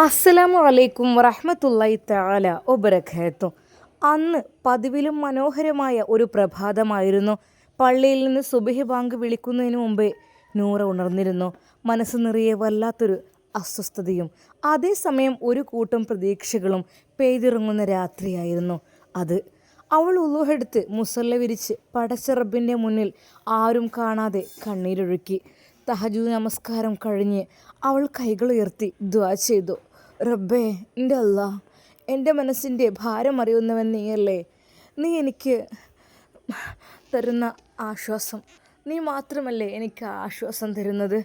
അസ്സലാമു അലൈക്കും വറഹ്മത്തുള്ളാഹി തആല വബറകാത്തു. അന്ന് പതിവിലും മനോഹരമായ ഒരു പ്രഭാതമായിരുന്നു. പള്ളിയിൽ നിന്ന് സുബഹി ബാങ്ക് വിളിക്കുന്നതിന് മുമ്പേ നൂറ ഉണർന്നിരുന്നു. മനസ്സ് നിറയെ വല്ലാത്തൊരു അസ്വസ്ഥതയും അതേസമയം ഒരു കൂട്ടം പ്രതീക്ഷകളും പെയ്തിറങ്ങുന്ന രാത്രിയായിരുന്നു അത്. അവൾ ഉളുഹെടുത്ത് മുസല്ല വിരിച്ച് പടച്ച റബ്ബിൻ്റെ മുന്നിൽ ആരും കാണാതെ കണ്ണീരൊഴുക്കി. തഹജ്ജുദ് നമസ്കാരം കഴിഞ്ഞ് അവൾ കൈകളുയർത്തി ദുആ ചെയ്തു. റബ്ബേ, എൻ്റെ അല്ലാ, എൻ്റെ മനസ്സിൻ്റെ ഭാരം അറിയുന്നവൻ നീയല്ലേ. നീ എനിക്ക് തരുന്ന ആശ്വാസം, നീ മാത്രമല്ലേ എനിക്ക് ആശ്വാസം തരുന്നത്.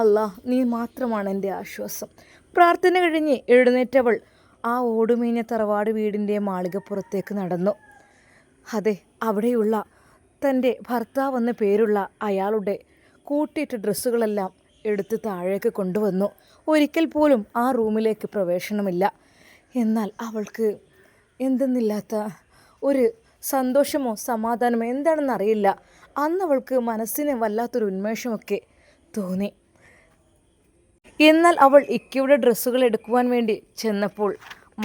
അല്ലാ, നീ മാത്രമാണ് എൻ്റെ ആശ്വാസം. പ്രാർത്ഥന കഴിഞ്ഞ് എഴുന്നേറ്റവൾ ആ ഓടുമേഞ്ഞ തറവാട് വീടിൻ്റെ മാളികപ്പുറത്തേക്ക് നടന്നു. അതെ, അവിടെയുള്ള തൻ്റെ ഭർത്താവെന്ന പേരുള്ള അയാളുടെ കൂട്ടിയിട്ട ഡ്രസ്സുകളെല്ലാം എടുത്ത് താഴേക്ക് കൊണ്ടുവന്നു. ഒരിക്കൽ പോലും ആ റൂമിലേക്ക് പ്രവേശനമില്ല. എന്നാൽ അവൾക്ക് എന്തെന്നില്ലാത്ത ഒരു സന്തോഷമോ സമാധാനമോ എന്താണെന്നറിയില്ല. അന്ന് അവൾക്ക് മനസ്സിന് വല്ലാത്തൊരു ഉന്മേഷമൊക്കെ തോന്നി. എന്നാൽ അവൾ ഇക്കയുടെ ഡ്രസ്സുകൾ എടുക്കുവാൻ വേണ്ടി ചെന്നപ്പോൾ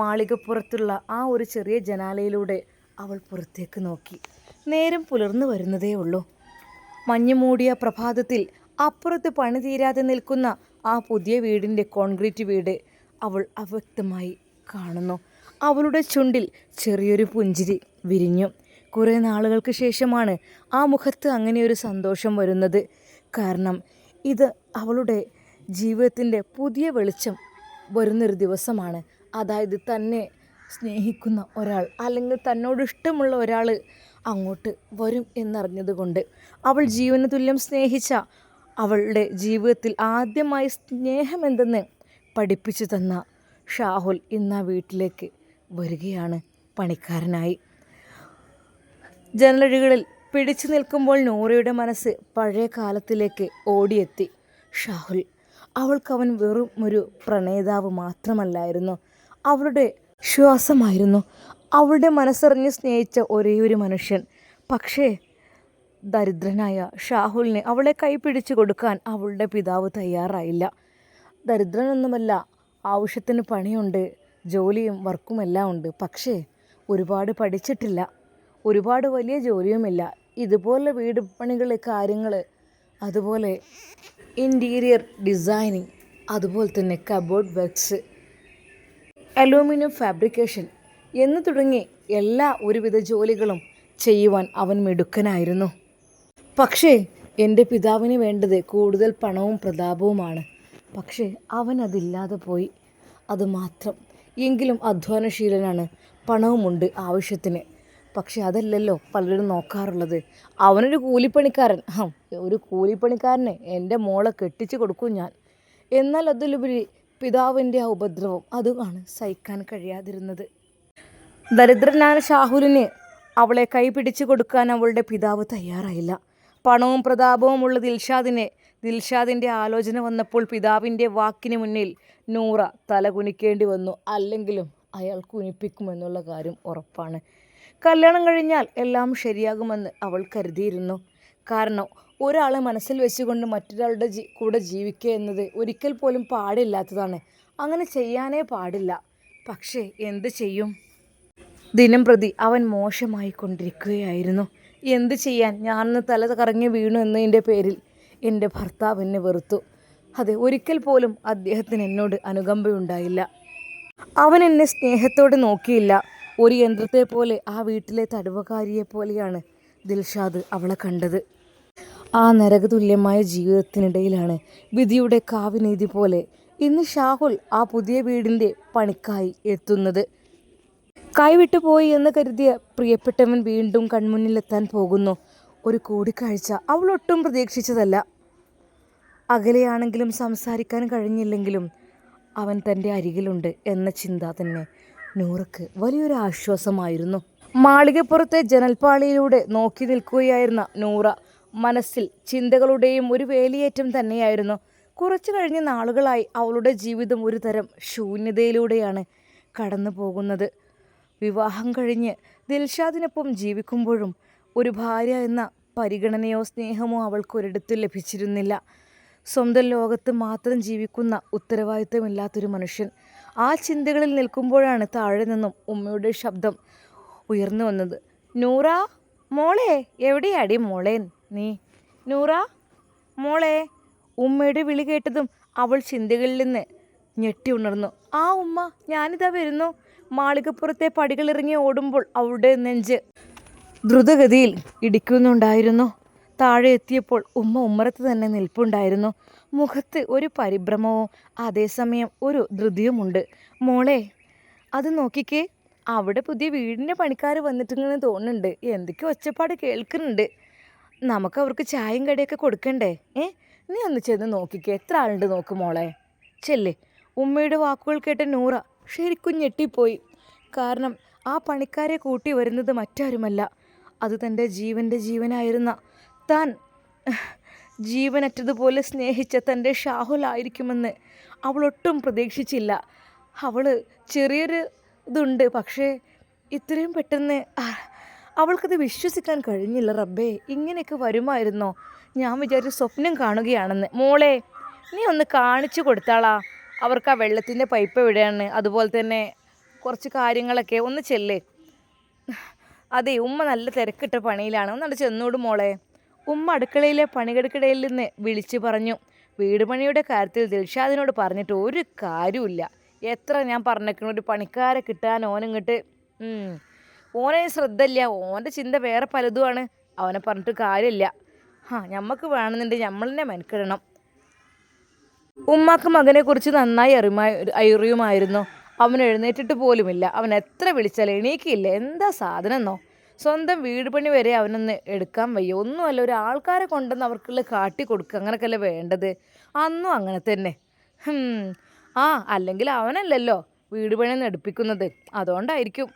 മാളികപ്പുറത്തുള്ള ആ ഒരു ചെറിയ ജനാലയിലൂടെ അവൾ പുറത്തേക്ക് നോക്കി. നേരം പുലർന്നു വരുന്നതേ ഉള്ളൂ. മഞ്ഞു മൂടിയ പ്രഭാതത്തിൽ അപ്പുറത്ത് പണി തീരാതെ നിൽക്കുന്ന ആ പുതിയ വീടിൻ്റെ കോൺക്രീറ്റ് വീട് അവൾ അവ്യക്തമായി കാണുന്നു. അവളുടെ ചുണ്ടിൽ ചെറിയൊരു പുഞ്ചിരി വിരിഞ്ഞു. കുറേ നാളുകൾക്ക് ശേഷമാണ് ആ മുഖത്ത് അങ്ങനെയൊരു സന്തോഷം വരുന്നത്. കാരണം ഇത് അവളുടെ ജീവിതത്തിൻ്റെ പുതിയ വെളിച്ചം വരുന്നൊരു ദിവസമാണ്. അതായത് തന്നെ സ്നേഹിക്കുന്ന ഒരാൾ അല്ലെങ്കിൽ തന്നോട് ഇഷ്ടമുള്ള ഒരാൾ അങ്ങോട്ട് വരും എന്നറിഞ്ഞതുകൊണ്ട് അവൾ ജീവന തുല്യം സ്നേഹിച്ച അവളുടെ ജീവിതത്തിൽ ആദ്യമായി സ്നേഹമെന്തെന്ന് പഠിപ്പിച്ചു തന്ന ഷാഹുൽ ഇന്ന് ആ വീട്ടിലേക്ക് വരികയാണ് പണിക്കാരനായി. ജനലഴികളിൽ പിടിച്ചു നിൽക്കുമ്പോൾ നൂറയുടെ മനസ്സ് പഴയ കാലത്തിലേക്ക് ഓടിയെത്തി. ഷാഹുൽ, അവൾക്കവൻ വെറും ഒരു പ്രണയിതാവ് മാത്രമല്ലായിരുന്നു, അവളുടെ ശ്വാസമായിരുന്നു. അവളുടെ മനസ്സറിഞ്ഞ് സ്നേഹിച്ച ഒരേയൊരു മനുഷ്യൻ. പക്ഷേ ദരിദ്രനായ ഷാഹുലിന് അവളെ കൈപിടിച്ചു കൊടുക്കാൻ അവളുടെ പിതാവ് തയ്യാറായില്ല. ദരിദ്രനൊന്നുമല്ല, ആവശ്യത്തിന് പണിയുണ്ട്, ജോലിയും വർക്കുമെല്ലാം ഉണ്ട്. പക്ഷേ ഒരുപാട് പഠിച്ചിട്ടില്ല, ഒരുപാട് വലിയ ജോലിയുമില്ല. ഇതുപോലെ വീട് പണികൾ, കാര്യങ്ങൾ, അതുപോലെ ഇൻറ്റീരിയർ ഡിസൈനിങ്, അതുപോലെ തന്നെ കബോർഡ് വർക്ക്സ്, അലൂമിനിയം ഫാബ്രിക്കേഷൻ എന്ന് തുടങ്ങി എല്ലാ ഒരുവിധ ജോലികളും ചെയ്യുവാൻ അവൻ മിടുക്കനായിരുന്നു. പക്ഷേ എൻ്റെ പിതാവിന് വേണ്ടത് കൂടുതൽ പണവും പ്രതാപവുമാണ്. പക്ഷേ അവൻ അതില്ലാതെ പോയി, അതുമാത്രം. എങ്കിലും അധ്വാനശീലനാണ്, പണവുമുണ്ട് ആവശ്യത്തിന്. പക്ഷെ അതല്ലല്ലോ പലരും നോക്കാറുള്ളത്. അവനൊരു കൂലിപ്പണിക്കാരൻ, ഒരു കൂലിപ്പണിക്കാരനെ എൻ്റെ മോളെ കെട്ടിച്ചു കൊടുക്കും ഞാൻ. എന്നാൽ അതിലുപരി പിതാവിൻ്റെ ആ ഉപദ്രവം, അതുമാണ് സഹിക്കാൻ കഴിയാതിരുന്നത്. ദരിദ്രനായ ഷാഹുലിന് അവളെ കൈപിടിച്ചു കൊടുക്കാൻ അവളുടെ പിതാവ് തയ്യാറായില്ല. പണവും പ്രതാപവും ഉള്ള ദിൽഷാദിൻ്റെ ആലോചന വന്നപ്പോൾ പിതാവിൻ്റെ വാക്കിന് മുന്നിൽ നൂറ തല കുനിക്കേണ്ടി വന്നു. അല്ലെങ്കിലും അയാൾ കുനിപ്പിക്കുമെന്നുള്ള കാര്യം ഉറപ്പാണ്. കല്യാണം കഴിഞ്ഞാൽ എല്ലാം ശരിയാകുമെന്ന് അവൾ കരുതിയിരുന്നു. കാരണം ഒരാളെ മനസ്സിൽ വെച്ചുകൊണ്ട് മറ്റൊരാളുടെ കൂടെ ജീവിക്കുക എന്നത് ഒരിക്കൽ പോലും പാടില്ലാത്തതാണ്. അങ്ങനെ ചെയ്യാനേ പാടില്ല. പക്ഷേ എന്ത് ചെയ്യും? ദിനം പ്രതി അവൻ മോശമായി കൊണ്ടിരിക്കുകയായിരുന്നു. എന്ത് ചെയ്യാൻ? ഞാനൊന്ന് തല കറങ്ങി വീണു എന്നതിൻ്റെ പേരിൽ എൻ്റെ ഭർത്താവ് എന്നെ വെറുത്തു. അതെ, ഒരിക്കൽ പോലും അദ്ദേഹത്തിന് എന്നോട് അനുകമ്പയുണ്ടായില്ല. അവൻ എന്നെ സ്നേഹത്തോടെ നോക്കിയില്ല. ഒരു യന്ത്രത്തെ പോലെ, ആ വീട്ടിലെ തടവുകാരിയെ പോലെയാണ് ദിൽഷാദ് അവളെ കണ്ടത്. ആ നരകതുല്യമായ ജീവിതത്തിനിടയിലാണ് വിധിയുടെ കാവ്യനീതി പോലെ ഇന്ന് ഷാഹുൽ ആ പുതിയ വീടിൻ്റെ പണിക്കായി എത്തുന്നത്. കൈവിട്ടു പോയി എന്ന് കരുതിയ പ്രിയപ്പെട്ടവൻ വീണ്ടും കൺമുന്നിലെത്താൻ പോകുന്നു. ഒരു കൂടിക്കാഴ്ച അവൾ ഒട്ടും പ്രതീക്ഷിച്ചതല്ല. അകലെയാണെങ്കിലും സംസാരിക്കാൻ കഴിഞ്ഞില്ലെങ്കിലും അവൻ തൻ്റെ അരികിലുണ്ട് എന്ന ചിന്ത തന്നെ നൂറക്ക് വലിയൊരു ആശ്വാസമായിരുന്നു. മാളികപ്പുറത്തെ ജനൽപ്പാളിയിലൂടെ നോക്കി നിൽക്കുകയായിരുന്ന നൂറ മനസ്സിൽ ചിന്തകളുടെയും ഒരു വേലിയേറ്റം തന്നെയായിരുന്നു. കുറച്ചു കഴിഞ്ഞ നാളുകളായി അവളുടെ ജീവിതം ഒരു തരം ശൂന്യതയിലൂടെയാണ് കടന്നു പോകുന്നത്. വിവാഹം കഴിഞ്ഞ് ദിൽഷാദിനൊപ്പം ജീവിക്കുമ്പോഴും ഒരു ഭാര്യ എന്ന പരിഗണനയോ സ്നേഹമോ അവൾക്കൊരിടത്തും ലഭിച്ചിരുന്നില്ല. സ്വന്തം ലോകത്ത് മാത്രം ജീവിക്കുന്ന ഉത്തരവാദിത്തമില്ലാത്തൊരു മനുഷ്യൻ. ആ ചിന്തകളിൽ നിൽക്കുമ്പോഴാണ് താഴെ നിന്നും ഉമ്മയുടെ ശബ്ദം ഉയർന്നു വന്നത്. നൂറ മോളെ, എവിടെയാടി മോളെ നീ? നൂറ മോളെ. ഉമ്മയുടെ വിളി കേട്ടതും അവൾ ചിന്തകളിൽ നിന്ന് ഞെട്ടി ഉണർന്നു. ആ ഉമ്മ, ഞാനിതാ വരുന്നു. മാളികപ്പുറത്തെ പടികളിറങ്ങി ഓടുമ്പോൾ അവളുടെ നെഞ്ച് ദ്രുതഗതിയിൽ ഇടിക്കുന്നുണ്ടായിരുന്നു. താഴെ എത്തിയപ്പോൾ ഉമ്മ ഉമ്മറത്ത് തന്നെ നിൽപ്പുണ്ടായിരുന്നു. മുഖത്ത് ഒരു പരിഭ്രമവും അതേസമയം ഒരു ധൃതിയുമുണ്ട്. മോളെ, അത് നോക്കിക്കേ, അവിടെ പുതിയ വീടിൻ്റെ പണിക്കാർ വന്നിട്ടുണ്ടെന്ന് തോന്നുന്നുണ്ട്. എന്തൊക്കെ ഒച്ചപ്പാട് കേൾക്കുന്നുണ്ട്. നമുക്ക് അവർക്ക് ചായയും കടിയൊക്കെ കൊടുക്കണ്ടേ? നീ ഒന്ന് ചെന്ന് നോക്കിക്കേ, എത്ര ആളുണ്ട് നോക്ക് മോളെ. ചെല്ലേ. ഉമ്മയുടെ വാക്കുകൾ കേട്ട നൂറ ശരിക്കും ഞെട്ടിപ്പോയി. കാരണം ആ പണിക്കാരെ കൂട്ടി വരുന്നത് മറ്റാരുമല്ല, അത് തൻ്റെ ജീവനായിരുന്ന, താൻ ജീവനറ്റതുപോലെ സ്നേഹിച്ച തൻ്റെ ഷാഹുലായിരിക്കുമെന്ന് അവളൊട്ടും പ്രതീക്ഷിച്ചില്ല. അവൾ ചെറിയൊരു ഇതുണ്ട്, പക്ഷേ ഇത്രയും പെട്ടെന്ന് അവൾക്കത് വിശ്വസിക്കാൻ കഴിഞ്ഞില്ല. റബ്ബേ, ഇങ്ങനെയൊക്കെ വരുമായിരുന്നോ? ഞാൻ വിചാരിച്ചു സ്വപ്നം കാണുകയാണെന്ന്. മോളെ, നീ ഒന്ന് കാണിച്ചു കൊടുത്താളാ അവർക്ക് ആ വെള്ളത്തിൻ്റെ പൈപ്പ് എവിടെയാണ്, അതുപോലെ തന്നെ കുറച്ച് കാര്യങ്ങളൊക്കെ ഒന്ന് ചെല്ലേ. അതെ, ഉമ്മ നല്ല തിരക്കിട്ട പണിയിലാണ്, ഒന്നവിടെ ചെന്നോട് മോളെ. ഉമ്മ അടുക്കളയിലെ പണികൾക്കിടയിൽ നിന്ന് വിളിച്ചു പറഞ്ഞു. വീട് പണിയുടെ കാര്യത്തിൽ ദിൽഷാദിനോട് പറഞ്ഞിട്ട് ഒരു കാര്യമില്ല. എത്ര ഞാൻ പറഞ്ഞേക്കണ ഒരു പണിക്കാരെ കിട്ടാൻ ഓനിങ്ങോട്ട് ഓനെ ശ്രദ്ധയില്ല. ഓൻ്റെ ചിന്ത വേറെ പലതുമാണ്. അവനെ പറഞ്ഞിട്ട് കാര്യമില്ല. ഞമ്മക്ക് വേണമെന്നുണ്ടെങ്കിൽ നമ്മൾ തന്നെ മെനക്കിടണം. ഉമ്മാക്ക് മകനെക്കുറിച്ച് നന്നായി അറിയുമായിരുന്നു. അവൻ എഴുന്നേറ്റിട്ട് പോലുമില്ല. അവൻ എത്ര വിളിച്ചാൽ എണീക്കില്ല. എന്താ സാധനം എന്നോ? സ്വന്തം വീട് പണി വരെ അവനൊന്ന് എടുക്കാൻ വയ്യ. ഒന്നുമല്ല, ഒരു ആൾക്കാരെ കൊണ്ടുവന്ന് അവർക്കുള്ള കാട്ടി കൊടുക്കുക, അങ്ങനെയൊക്കെയല്ലേ വേണ്ടത്. അന്നും അങ്ങനെ തന്നെ. അല്ലെങ്കിൽ അവനല്ലല്ലോ വീട് പണി എടുപ്പിക്കുന്നത്, അതുകൊണ്ടായിരിക്കും.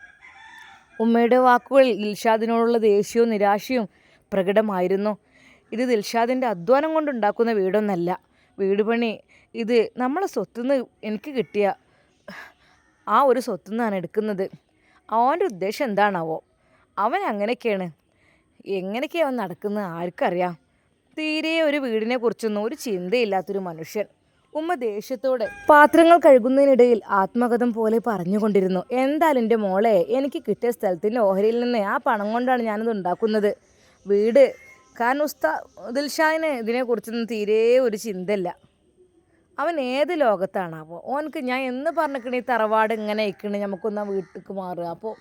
ഉമ്മയുടെ വാക്കുകളിൽ ദിൽഷാദിനോടുള്ള ദേഷ്യവും നിരാശയും പ്രകടമായിരുന്നു. ഇത് ദിൽഷാദിൻ്റെ അധ്വാനം കൊണ്ടുണ്ടാക്കുന്ന വീടൊന്നല്ല. വീട് പണി ഇത് നമ്മളെ സ്വത്തുനിന്ന് എനിക്ക് കിട്ടിയ ആ ഒരു സ്വത്തുനിന്നാണ് എടുക്കുന്നത്. അവൻ്റെ ഉദ്ദേശം എന്താണാവോ? അവൻ അങ്ങനെയൊക്കെയാണ്. എങ്ങനെയൊക്കെയാണ് അവൻ നടക്കുന്നത് ആർക്കറിയാം. തീരെ ഒരു വീടിനെ കുറിച്ചൊന്നും ഒരു ചിന്തയില്ലാത്തൊരു മനുഷ്യൻ. ഉമ്മ ദേഷ്യത്തോടെ പാത്രങ്ങൾ കഴുകുന്നതിനിടയിൽ ആത്മകഥം പോലെ പറഞ്ഞുകൊണ്ടിരുന്നു. എന്തായാലും എൻ്റെ മോളെ, എനിക്ക് കിട്ടിയ സ്ഥലത്തിൻ്റെ ഓഹരിയിൽ നിന്ന് ആ പണം കൊണ്ടാണ് ഞാനത് ഉണ്ടാക്കുന്നത് വീട്. കാരണം ദിൽഷാദിന് ഇതിനെക്കുറിച്ചൊന്നും തീരെ ഒരു ചിന്തയില്ല. അവൻ ഏത് ലോകത്താണാവോ? ഓനക്ക് ഞാൻ എന്ന് പറഞ്ഞിക്കണ ഈ തറവാട് ഇങ്ങനെ ഇക്കണ്, നമുക്കൊന്നാ വീട്ടിലേക്ക് മാറുക. അപ്പോൾ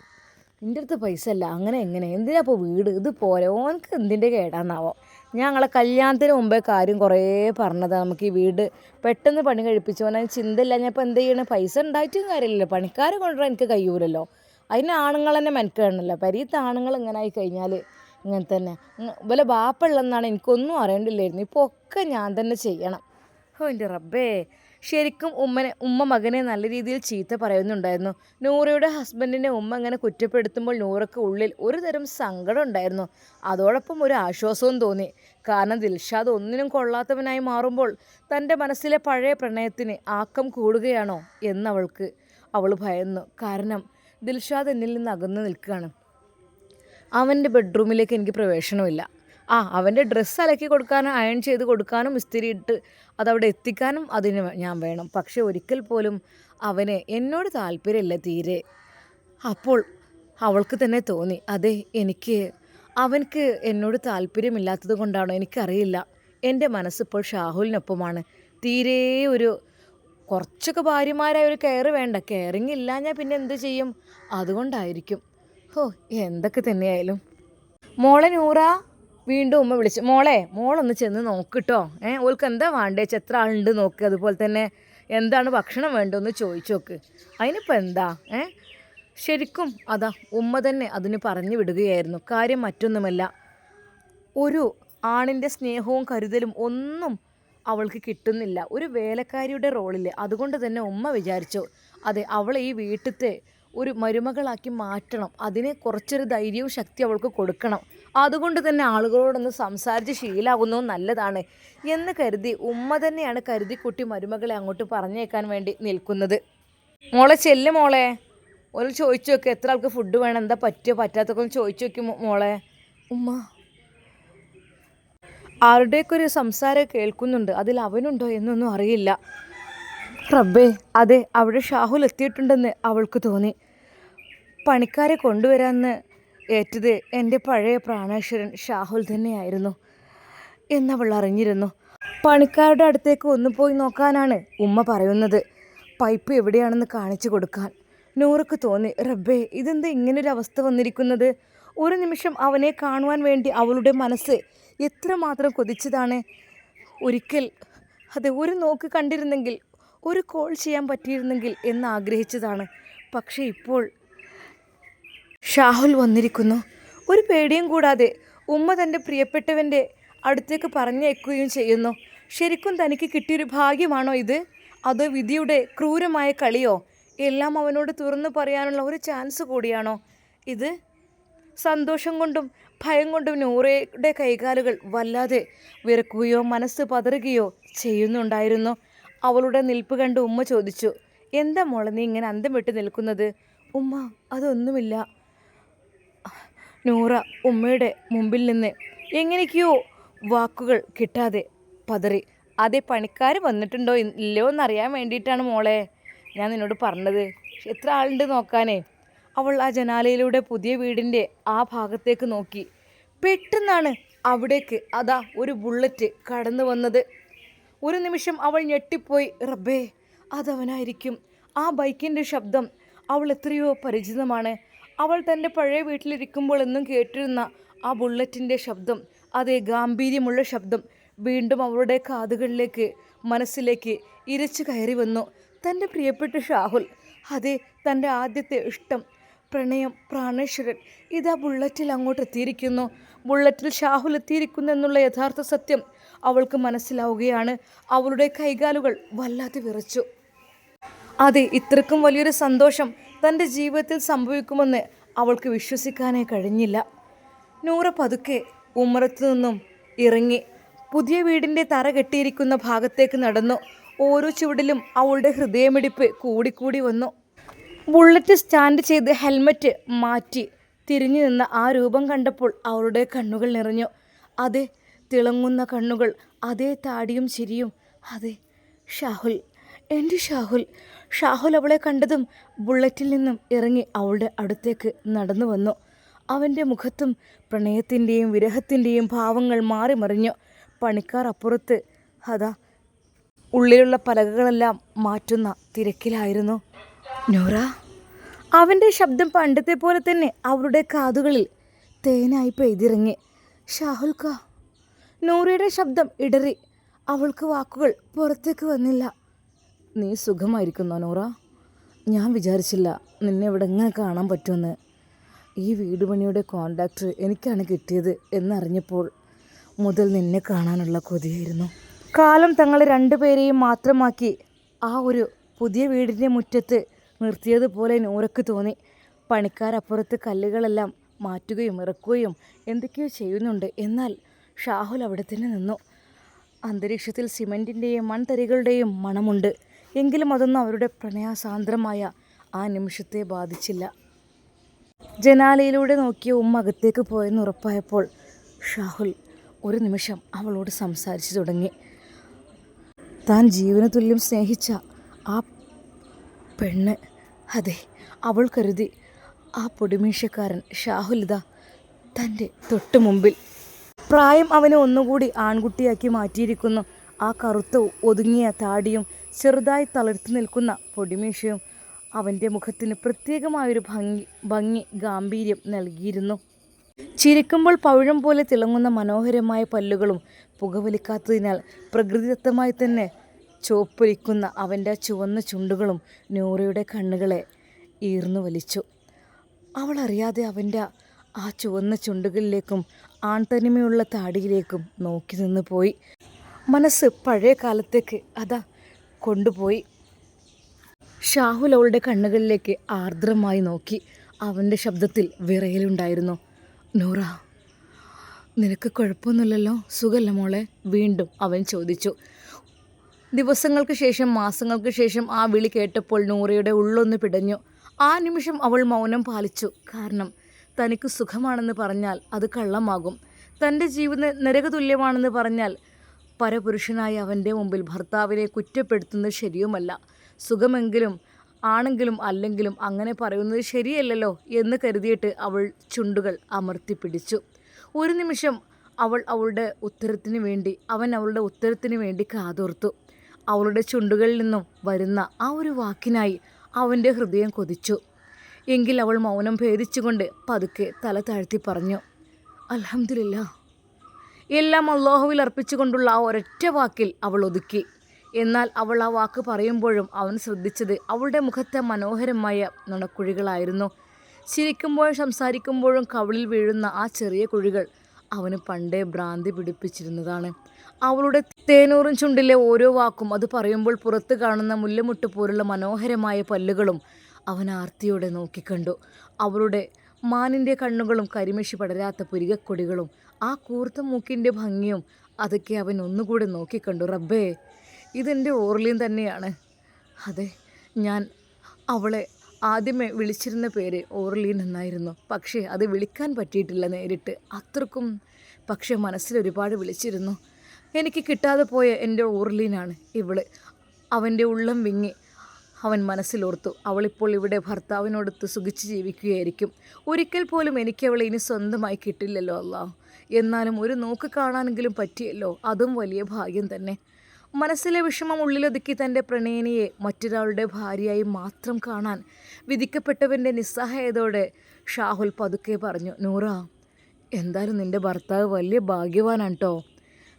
എൻ്റെ അടുത്ത് പൈസ അല്ല, അങ്ങനെ എങ്ങനെ എന്തിനാ ഇപ്പോൾ വീട്? ഇത് പോരെ. ഓനക്ക് എന്തിൻ്റെ കേടാന്നാവോ? ഞങ്ങളെ കല്യാണത്തിന് മുമ്പേ കാര്യം കുറേ പറഞ്ഞതാണ്. നമുക്ക് ഈ വീട് പെട്ടെന്ന് പണി കഴിപ്പിച്ചു പോകാൻ ചിന്തയില്ല. ഞാൻ ഇപ്പോൾ എന്ത് ചെയ്യണം? പൈസ ഉണ്ടായിട്ടും കാര്യമില്ലല്ലോ. പണിക്കാരെ കൊണ്ടുവരാൻ എനിക്ക് കഴിയൂലല്ലോ. അതിന് ആണുങ്ങൾ തന്നെ മെനക്കെടണമല്ലോ. പരീത്തെ ആണുങ്ങൾ ഇങ്ങനെ ആയി കഴിഞ്ഞാൽ ഇങ്ങനെ തന്നെ. വല്ല ബാപ്പുള്ളതെന്നാണ് എനിക്കൊന്നും അറിയണ്ടില്ലായിരുന്നു. ഇപ്പോൾ ഒക്കെ ഞാൻ തന്നെ ചെയ്യണം. എൻ്റെ റബ്ബേ. ശരിക്കും ഉമ്മ മകനെ നല്ല രീതിയിൽ ചീത്ത പറയുന്നുണ്ടായിരുന്നു. നൂറയുടെ ഹസ്ബൻഡിനെ ഉമ്മ അങ്ങനെ കുറ്റപ്പെടുത്തുമ്പോൾ നൂറയ്ക്ക് ഉള്ളിൽ ഒരു തരം സങ്കടം ഉണ്ടായിരുന്നു. അതോടൊപ്പം ഒരു ആശ്വാസവും തോന്നി. കാരണം ദിൽഷാദ് ഒന്നിനും കൊള്ളാത്തവനായി മാറുമ്പോൾ തൻ്റെ മനസ്സിലെ പഴയ പ്രണയത്തിന് ആക്കം കൂടുകയാണോ അവൾ ഭയന്നു. കാരണം ദിൽഷാദ് എന്നിൽ നിന്ന് അകന്നു നിൽക്കുകയാണ്. അവൻ്റെ ബെഡ്റൂമിലേക്ക് എനിക്ക് പ്രവേശനമില്ല. അവൻ്റെ ഡ്രസ്സ് അലക്കി കൊടുക്കാനും അയൺ ചെയ്ത് കൊടുക്കാനും ഇസ്തിരി ഇട്ട് അതവിടെ എത്തിക്കാനും അതിന് ഞാൻ വേണം. പക്ഷെ ഒരിക്കൽ പോലും അവന് എന്നോട് താല്പര്യമില്ല തീരെ. അപ്പോൾ അവൾക്ക് തന്നെ തോന്നി, അതെ, അവൻക്ക് എന്നോട് താല്പര്യമില്ലാത്തത് കൊണ്ടാണോ എനിക്കറിയില്ല. എൻ്റെ മനസ്സിപ്പോൾ ഷാഹുലിനൊപ്പമാണ്. തീരെ കുറച്ചൊക്കെ ഭാര്യമാരായ ഒരു കെയർ വേണ്ട. കെയറിങ് ഇല്ലാഞ്ഞാൽ പിന്നെ എന്ത് ചെയ്യും? അതുകൊണ്ടായിരിക്കും. എന്തൊക്കെ തന്നെയായാലും. മോളെ നൂറ, വീണ്ടും ഉമ്മ വിളിച്ചു. മോളൊന്ന് ചെന്ന് നോക്കിട്ടോ. ഓൾക്ക് എന്താ വേണ്ടേച്ച്, എത്ര ആളുണ്ട് നോക്ക്. അതുപോലെ തന്നെ എന്താണ് ഭക്ഷണം വേണ്ടതെന്ന് ചോദിച്ചു നോക്ക്. അതിനിപ്പോൾ എന്താ? ശരിക്കും അതാ ഉമ്മ തന്നെ അതിന് പറഞ്ഞു വിടുകയായിരുന്നു. കാര്യം മറ്റൊന്നുമല്ല, ഒരു ആണിൻ്റെ സ്നേഹവും കരുതലും ഒന്നും അവൾക്ക് കിട്ടുന്നില്ല ഒരു വേലക്കാരിയുടെ റോളിൽ. അതുകൊണ്ട് തന്നെ ഉമ്മ വിചാരിച്ചു, അതെ, അവളെ ഈ വീട്ടിലത്തെ ഒരു മരുമകളാക്കി മാറ്റണം. അതിന് കുറച്ചൊരു ധൈര്യവും ശക്തി അവൾക്ക് കൊടുക്കണം. അതുകൊണ്ട് തന്നെ ആളുകളോടൊന്ന് സംസാരിച്ച് ശീലാകുന്നതും നല്ലതാണ് എന്ന് കരുതി ഉമ്മ തന്നെയാണ് കരുതിക്കുട്ടി മരുമകളെ അങ്ങോട്ട് പറഞ്ഞേക്കാൻ വേണ്ടി നിൽക്കുന്നത്. മോളെ ചെല്ല് മോളെ, ഒന്ന് ചോദിച്ചു നോക്ക് എത്ര ആൾക്ക് ഫുഡ് വേണം, എന്താ പറ്റുമോ പറ്റാത്തൊക്കെ ഒന്ന് ചോദിച്ചു നോക്കി മോളെ. ഉമ്മ ആരുടെയൊക്കെ ഒരു സംസാരം കേൾക്കുന്നുണ്ട്. അതിൽ അവനുണ്ടോ എന്നൊന്നും അറിയില്ല. റബ്ബേ, അതെ, അവിടെ ഷാഹുൽ എത്തിയിട്ടുണ്ടെന്ന് അവൾക്ക് തോന്നി. പണിക്കാരെ കൊണ്ടുവരാമെന്ന് ഏറ്റത് എൻ്റെ പഴയ പ്രാണേശ്വരൻ ഷാഹുൽ തന്നെയായിരുന്നു എന്നവൾ അറിഞ്ഞിരുന്നു. പണിക്കാരുടെ അടുത്തേക്ക് ഒന്ന് പോയി നോക്കാനാണ് ഉമ്മ പറയുന്നത്, പൈപ്പ് എവിടെയാണെന്ന് കാണിച്ചു കൊടുക്കാൻ. നൂറക്ക് തോന്നി, റബ്ബേ, ഇതെന്താ ഇങ്ങനൊരു അവസ്ഥ വന്നിരിക്കുന്നത്? ഒരു നിമിഷം അവനെ കാണുവാൻ വേണ്ടി അവളുടെ മനസ്സ് എത്രമാത്രം കൊതിച്ചതാണ്. ഒരിക്കൽ അതെ, ഒരു നോക്ക് കണ്ടിരുന്നെങ്കിൽ, ഒരു കോൾ ചെയ്യാൻ പറ്റിയിരുന്നെങ്കിൽ എന്ന് ആഗ്രഹിച്ചതാണ്. പക്ഷേ ഇപ്പോൾ ഷാഹുൽ വന്നിരിക്കുന്നു. ഒരു പേടിയും കൂടാതെ ഉമ്മ തൻ്റെ പ്രിയപ്പെട്ടവൻ്റെ അടുത്തേക്ക് പറഞ്ഞയക്കുകയും ചെയ്യുന്നു. ശരിക്കും തനിക്ക് കിട്ടിയൊരു ഭാഗ്യമാണോ ഇത്? അതോ വിധിയുടെ ക്രൂരമായ കളിയോ? എല്ലാം അവനോട് തുറന്നു പറയാനുള്ള ഒരു ചാൻസ് കൂടിയാണോ ഇത്? സന്തോഷം കൊണ്ടും ഭയം കൊണ്ടും നൂറയുടെ കൈകാലുകൾ വല്ലാതെ വിറക്കുകയോ മനസ്സ് പതറുകയോ ചെയ്യുന്നുണ്ടായിരുന്നു. അവളുടെ നിൽപ്പ് കണ്ട് ഉമ്മ ചോദിച്ചു, എന്താ മോളെ നീ ഇങ്ങനെ അന്തം വിട്ട് നിൽക്കുന്നത്? ഉമ്മ, അതൊന്നുമില്ല. നൂറ ഉമ്മയുടെ മുമ്പിൽ നിന്ന് എങ്ങനെയൊക്കെയോ വാക്കുകൾ കിട്ടാതെ പതറി. അതേ, പണിക്കാർ വന്നിട്ടുണ്ടോ ഇല്ലയോ എന്നറിയാൻ വേണ്ടിയിട്ടാണ് മോളെ ഞാൻ നിന്നോട് പറഞ്ഞത്. എത്ര ആളുണ്ട് നോക്കാനേ. അവൾ ആ ജനാലയിലൂടെ പുതിയ വീടിൻ്റെ ആ ഭാഗത്തേക്ക് നോക്കി. പെട്ടെന്നാണ് അവിടേക്ക് അതാ ഒരു ബുള്ളറ്റ് കടന്നു വന്നത്. ഒരു നിമിഷം അവൾ ഞെട്ടിപ്പോയി. റബ്ബേ, അതവനായിരിക്കും. ആ ബൈക്കിൻ്റെ ശബ്ദം അവൾ എത്രയോ പരിചിതമാണ്. അവൾ തൻ്റെ പഴയ വീട്ടിലിരിക്കുമ്പോൾ എന്നും കേട്ടിരുന്ന ആ ബുള്ളറ്റിൻ്റെ ശബ്ദം, അതേ ഗാംഭീര്യമുള്ള ശബ്ദം വീണ്ടും അവളുടെ കാതുകളിലേക്ക് മനസ്സിലേക്ക് ഇരച്ചു കയറി വന്നു. തൻ്റെ പ്രിയപ്പെട്ട ഷാഹുൽ, അതേ, തൻ്റെ ആദ്യത്തെ ഇഷ്ടം, പ്രണയം, പ്രാണേശ്വരൻ ഇതാ ബുള്ളറ്റിൽ അങ്ങോട്ട് എത്തിയിരിക്കുന്നു. ബുള്ളറ്റിൽ ഷാഹുൽ എത്തിയിരിക്കുന്നു എന്നുള്ള യഥാർത്ഥ സത്യം അവൾക്ക് മനസ്സിലാവുകയാണ്. അവളുടെ കൈകാലുകൾ വല്ലാതെ വിറച്ചു. അതെ, ഇത്രക്കും വലിയൊരു സന്തോഷം തൻ്റെ ജീവിതത്തിൽ സംഭവിക്കുമെന്ന് അവൾക്ക് വിശ്വസിക്കാനേ കഴിഞ്ഞില്ല. നൂറ പതുക്കെ ഉമ്മറത്തു നിന്നും ഇറങ്ങി പുതിയ വീടിൻ്റെ തറ കെട്ടിയിരിക്കുന്ന ഭാഗത്തേക്ക് നടന്നു. ഓരോ ചുവടിലും അവളുടെ ഹൃദയമിടിപ്പ് കൂടിക്കൂടി വന്നു. ബുള്ളറ്റ് സ്റ്റാൻഡ് ചെയ്ത് ഹെൽമറ്റ് മാറ്റി തിരിഞ്ഞു നിന്ന ആ രൂപം കണ്ടപ്പോൾ അവളുടെ കണ്ണുകൾ നിറഞ്ഞു. അതെ, തിളങ്ങുന്ന കണ്ണുകൾ, അതേ താടിയും ചിരിയും, അതെ ഷാഹുൽ, എൻ്റെ ഷാഹുൽ. ഷാഹുൽ അവളെ കണ്ടതും ബുള്ളറ്റിൽ നിന്നും ഇറങ്ങി അവളുടെ അടുത്തേക്ക് നടന്നു വന്നു. അവൻ്റെ മുഖത്തും പ്രണയത്തിൻ്റെയും വിരഹത്തിൻ്റെയും ഭാവങ്ങൾ മാറി മറിഞ്ഞു. പണിക്കാർ അപ്പുറത്ത് അതാ ഉള്ളിലുള്ള പലകകളെല്ലാം മാറ്റുന്ന തിരക്കിലായിരുന്നു. നൂറ, അവൻ്റെ ശബ്ദം പണ്ടത്തെ പോലെ തന്നെ അവളുടെ കാതുകളിൽ തേനായി പെയ്തിറങ്ങി. ഷാഹുൽ കാ. നൂറയുടെ ശബ്ദം ഇടറി. അവൾക്ക് വാക്കുകൾ പുറത്തേക്ക് വന്നില്ല. നീ സുഖമായിരിക്കുന്നോ നൂറ? ഞാൻ വിചാരിച്ചില്ല നിന്നെ ഇവിടെ എങ്ങനെ കാണാൻ പറ്റുമെന്ന്. ഈ വീട് പണിയുടെ കോൺട്രാക്ടർ എനിക്കാണ് കിട്ടിയത് എന്നറിഞ്ഞപ്പോൾ മുതൽ നിന്നെ കാണാനുള്ള കൊതിയായിരുന്നു. കാലം തങ്ങളെ രണ്ടുപേരെയും മാത്രമാക്കി ആ ഒരു പുതിയ വീടിൻ്റെ മുറ്റത്ത് നിർത്തിയതുപോലെ നൂറയ്ക്ക് തോന്നി. പണിക്കാരപ്പുറത്ത് കല്ലുകളെല്ലാം മാറ്റുകയും ഇറക്കുകയും എന്തൊക്കെയോ ചെയ്യുന്നുണ്ട്. എന്നാൽ ഷാഹുൽ അവിടെ തന്നെ നിന്നു. അന്തരീക്ഷത്തിൽ സിമൻറ്റിൻ്റെയും മൺതരികളുടെയും മണമുണ്ട്. എങ്കിലും അതൊന്നും അവരുടെ പ്രണയസാന്ദ്രമായ ആ നിമിഷത്തെ ബാധിച്ചില്ല. ജനാലയിലൂടെ നോക്കിയ ഉമ്മ അകത്തേക്ക് പോയെന്ന് ഉറപ്പായപ്പോൾ ഷാഹുൽ ഒരു നിമിഷം അവളോട് സംസാരിച്ചു തുടങ്ങി. താൻ ജീവന തുല്യം സ്നേഹിച്ച ആ പെണ്ണ്, അതെ, അവൾ കരുതി ആ പൊടിമീശക്കാരൻ ഷാഹുൽ ഇതാ തൻ്റെ തൊട്ട് മുമ്പിൽ. പ്രായം അവനെ ഒന്നുകൂടി ആൺകുട്ടിയാക്കി മാറ്റിയിരിക്കുന്നു. ആ കറുത്ത ഒതുങ്ങിയ താടിയും ചെറുതായി തളർത്തി നിൽക്കുന്ന പൊടിമീശയും അവൻ്റെ മുഖത്തിന് പ്രത്യേകമായൊരു ഭംഗി ഗാംഭീര്യം നൽകിയിരുന്നു. ചിരിക്കുമ്പോൾ പവിഴം പോലെ തിളങ്ങുന്ന മനോഹരമായ പല്ലുകളും പുകവലിക്കാത്തതിനാൽ പ്രകൃതിദത്തമായി തന്നെ ചോപ്പൊലിക്കുന്ന അവൻ്റെ ചുവന്ന ചുണ്ടുകളും നൂറയുടെ കണ്ണുകളെ ഈർന്നു വലിച്ചു. അവളറിയാതെ അവൻ്റെ ആ ചുവന്ന ചുണ്ടുകളിലേക്കും ആൺതനിമയുള്ള താടിയിലേക്കും നോക്കി നിന്ന് പോയി. മനസ്സ് പഴയ കാലത്തേക്ക് അതാ കൊണ്ടുപോയി. ഷാഹുൽ അവളുടെ കണ്ണുകളിലേക്ക് ആർദ്രമായി നോക്കി. അവൻ്റെ ശബ്ദത്തിൽ വിറയലുണ്ടായിരുന്നു. നൂറ, നിനക്ക് കുഴപ്പമൊന്നുമില്ലല്ലോ? സുഖമല്ല മോളെ? വീണ്ടും അവൻ ചോദിച്ചു. ദിവസങ്ങൾക്ക് ശേഷം, മാസങ്ങൾക്ക് ശേഷം ആ വിളി കേട്ടപ്പോൾ നൂറയുടെ ഉള്ളൊന്ന് പിടഞ്ഞു. ആ നിമിഷം അവൾ മൗനം പാലിച്ചു. കാരണം തനിക്ക് സുഖമാണെന്ന് പറഞ്ഞാൽ അത് കള്ളമാകും. തൻ്റെ ജീവിതം നരകതുല്യമാണെന്ന് പറഞ്ഞാൽ പരപുരുഷനായ അവൻ്റെ മുമ്പിൽ ഭർത്താവിനെ കുറ്റപ്പെടുത്തുന്നത് ശരിയുമല്ല. സുഖമെങ്കിലും ആണെങ്കിലും അല്ലെങ്കിലും അങ്ങനെ പറയുന്നത് ശരിയല്ലല്ലോ എന്ന് കരുതിയിട്ട് അവൾ ചുണ്ടുകൾ അമർത്തിപ്പിടിച്ചു. ഒരു നിമിഷം അവൻ അവളുടെ ഉത്തരത്തിന് വേണ്ടി കാതോർത്തു. അവളുടെ ചുണ്ടുകളിൽ നിന്നും വരുന്ന ആ ഒരു വാക്കിനായി അവൻ്റെ ഹൃദയം കൊതിച്ചു. എങ്കിൽ അവൾ മൗനം ഭേദിച്ചുകൊണ്ട് പതുക്കെ തല താഴ്ത്തി പറഞ്ഞു, അൽഹംദുലില്ലാ. എല്ലാം അല്ലാഹുവിൽ അർപ്പിച്ചുകൊണ്ടുള്ള ആ ഒരൊറ്റ വാക്കിൽ അവൾ ഒതുക്കി. എന്നാൽ അവൾ ആ വാക്ക് പറയുമ്പോഴും അവൻ ശ്രദ്ധിച്ചത് അവളുടെ മുഖത്തെ മനോഹരമായ നുണക്കുഴികളായിരുന്നു. ചിരിക്കുമ്പോഴും സംസാരിക്കുമ്പോഴും കവിളിൽ വീഴുന്ന ആ ചെറിയ കുഴികൾ അവന് പണ്ടേ ഭ്രാന്തി പിടിപ്പിച്ചിരുന്നതാണ്. അവളുടെ തേനൂറും ചുണ്ടിലെ ഓരോ വാക്കും, അത് പറയുമ്പോൾ പുറത്ത് കാണുന്ന മുല്ലമുട്ട് പോലുള്ള മനോഹരമായ പല്ലുകളും അവൻ ആർത്തിയോടെ നോക്കിക്കണ്ടു. അവളുടെ മാനിൻ്റെ കണ്ണുകളും കരിമിഷി പടരാത്ത പുരികക്കൊടികളും ആ കൂർത്ത മൂക്കിൻ്റെ ഭംഗിയും അതൊക്കെ അവൻ ഒന്നുകൂടെ നോക്കിക്കണ്ടു. റബ്ബേ, ഇതെൻ്റെ ഓർലിൻ തന്നെയാണ്. അതെ, ഞാൻ അവളെ ആദ്യമേ വിളിച്ചിരുന്ന പേര് ഓർലീൻ എന്നായിരുന്നു. പക്ഷേ അത് വിളിക്കാൻ പറ്റിയിട്ടില്ല നേരിട്ട്, അത്രക്കും. പക്ഷേ മനസ്സിലൊരുപാട് വിളിച്ചിരുന്നു. എനിക്ക് കിട്ടാതെ പോയ എൻ്റെ ഓർലീനാണ് ഇവള്. അവൻ്റെ ഉള്ളം വിങ്ങി അവൻ മനസ്സിലോർത്തു. അവളിപ്പോൾ ഇവിടെ ഭർത്താവിനോടൊത്ത് സുഖിച്ച് ജീവിക്കുകയായിരിക്കും. ഒരിക്കൽ പോലും എനിക്കവളെ ഇനി സ്വന്തമായി കിട്ടില്ലല്ലോ അല്ലാ. എന്നാലും ഒരു നോക്ക് കാണാനെങ്കിലും പറ്റിയല്ലോ, അതും വലിയ ഭാഗ്യം തന്നെ. മനസ്സിലെ വിഷമം ഉള്ളിലൊതുക്കി തൻ്റെ പ്രണയിനിയെ മറ്റൊരാളുടെ ഭാര്യയായി മാത്രം കാണാൻ വിധിക്കപ്പെട്ടവൻ്റെ നിസ്സഹായതയോടെ ഷാഹുൽ പതുക്കെ പറഞ്ഞു, നൂറ, എന്തായാലും നിൻ്റെ ഭർത്താവ് വലിയ ഭാഗ്യവാനാണ് കേട്ടോ.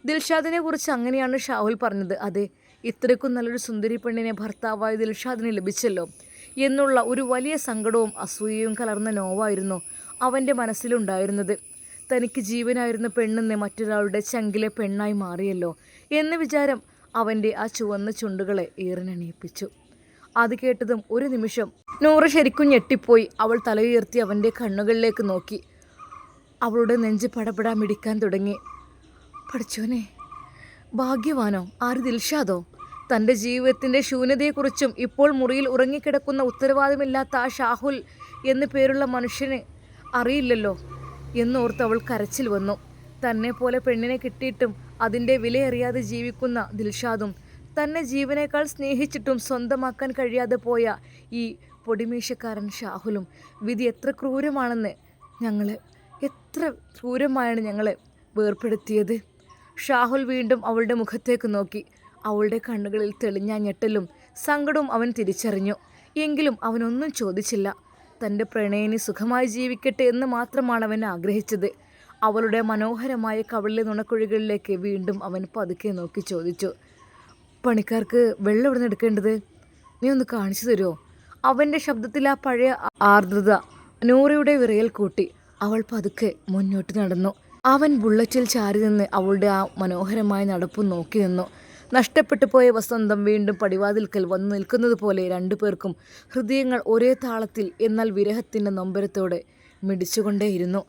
ദിൽഷാദിനെ കുറിച്ച് അങ്ങനെയാണ് ഷാഹുൽ പറഞ്ഞത്. അതെ, ഇത്രയ്ക്കും നല്ലൊരു സുന്ദരി പെണ്ണിനെ ഭർത്താവായി ദിൽഷാദിന് ലഭിച്ചല്ലോ എന്നുള്ള ഒരു വലിയ സങ്കടവും അസൂയയും കലർന്ന നോവായിരുന്നു അവൻ്റെ മനസ്സിലുണ്ടായിരുന്നത്. തനിക്ക് ജീവനായിരുന്ന പെണ്ണെന്ന് മറ്റൊരാളുടെ ചങ്കിലെ പെണ്ണായി മാറിയല്ലോ എന്ന വിചാരം അവൻ്റെ ആ ചുവന്ന ചുണ്ടുകളെ ഈറനണിയിപ്പിച്ചു. അത് കേട്ടതും ഒരു നിമിഷം നൂറ് ശരിക്കും ഞെട്ടിപ്പോയി. അവൾ തലയുയർത്തി അവൻ്റെ കണ്ണുകളിലേക്ക് നോക്കി. അവളുടെ നെഞ്ച് പടപടാ മിടിക്കാൻ തുടങ്ങി. പഠിച്ചോനെ, ഭാഗ്യവാനോ? ആര്, ദിൽഷാദോ? തൻ്റെ ജീവിതത്തിൻ്റെ ശൂന്യതയെക്കുറിച്ചും ഇപ്പോൾ മുറിയിൽ ഉറങ്ങിക്കിടക്കുന്ന ഉത്തരവാദിത്തമില്ലാത്ത ആ ഷാഹുൽ എന്നു പേരുള്ള മനുഷ്യന് അറിയില്ലല്ലോ എന്നോർത്ത് അവൾ കരച്ചിൽ വന്നു. തന്നെ പോലെ പെണ്ണിനെ കിട്ടിയിട്ടും അതിൻ്റെ വിലയറിയാതെ ജീവിക്കുന്ന ദിൽഷാദും തന്നെ ജീവനേക്കാൾ സ്നേഹിച്ചിട്ടും സ്വന്തമാക്കാൻ കഴിയാതെ പോയ ഈ പൊടിമീശക്കാരൻ ഷാഹുലും വിധി എത്ര ക്രൂരമാണെന്ന് എത്ര ക്രൂരമായാണ് ഞങ്ങളെ വേർപ്പെടുത്തിയത്. ഷാഹുൽ വീണ്ടും അവളുടെ മുഖത്തേക്ക് നോക്കി. അവളുടെ കണ്ണുകളിൽ തെളിഞ്ഞ ഞെട്ടലും സങ്കടവും അവൻ തിരിച്ചറിഞ്ഞു. എങ്കിലും അവനൊന്നും ചോദിച്ചില്ല. തൻ്റെ പ്രണയിനി സുഖമായി ജീവിക്കട്ടെ എന്ന് മാത്രമാണ് അവൻ ആഗ്രഹിച്ചത്. അവളുടെ മനോഹരമായ കവിളിലെ നുണക്കുഴികളിലേക്ക് വീണ്ടും അവൻ പതുക്കെ നോക്കി ചോദിച്ചു, പണിക്കാർക്ക് വെള്ളം എവിടെ നിന്ന് എടുക്കേണ്ടത്? നീ ഒന്ന് കാണിച്ചു തരുമോ? അവൻ്റെ ശബ്ദത്തിൽ ആ പഴയ ആർദ്രത നൂറയുടെ വിറയൽ കൂട്ടി. അവൾ പതുക്കെ മുന്നോട്ട് നടന്നു. അവൻ ബുള്ളറ്റിൽ ചാരി നിന്ന് അവളുടെ ആ മനോഹരമായ നടപ്പും നോക്കി നിന്നു. നഷ്ടപ്പെട്ടു പോയ വസന്തം വീണ്ടും പടിവാതിൽക്കൽ വന്നു നിൽക്കുന്നത് പോലെ രണ്ടുപേർക്കും ഹൃദയങ്ങൾ ഒരേ താളത്തിൽ എന്നാൽ വിരഹത്തിൻ്റെ നൊമ്പരത്തോടെ മിടിച്ചുകൊണ്ടേയിരുന്നു.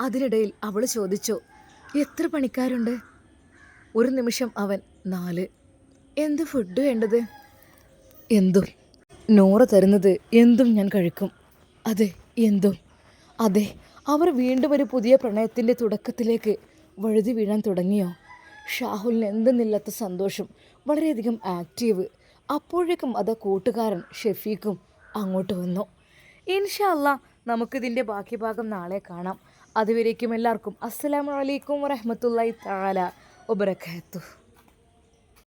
അതിനിടയിൽ അവൾ ചോദിച്ചു, എത്ര പണിക്കാരുണ്ട്? ഒരു നിമിഷം അവൻ, 4. എന്ത് ഫുഡ് വേണ്ടത്? എന്തും. നൂറ തരുന്നത് എന്തും ഞാൻ കഴിക്കും. അതെ, എന്തും. അതെ, അവർ വീണ്ടും ഒരു പുതിയ പ്രണയത്തിൻ്റെ തുടക്കത്തിലേക്ക് വഴുതി വീഴാൻ തുടങ്ങിയോ? ഷാഹുലിന് എന്തെന്നില്ലാത്ത സന്തോഷം, വളരെയധികം ആക്റ്റീവ്. അപ്പോഴേക്കും അത് കൂട്ടുകാരൻ ഷെഫീഖും അങ്ങോട്ട് വന്നു. ഇൻഷാ അല്ലാ, നമുക്കിതിൻ്റെ ബാക്കി ഭാഗം നാളെ കാണാം. അതുവരേക്കും എല്ലാവർക്കും അസ്സലാമു അലൈക്കും വറഹ്മത്തുള്ളാഹി തആല വബറകാതുഹു.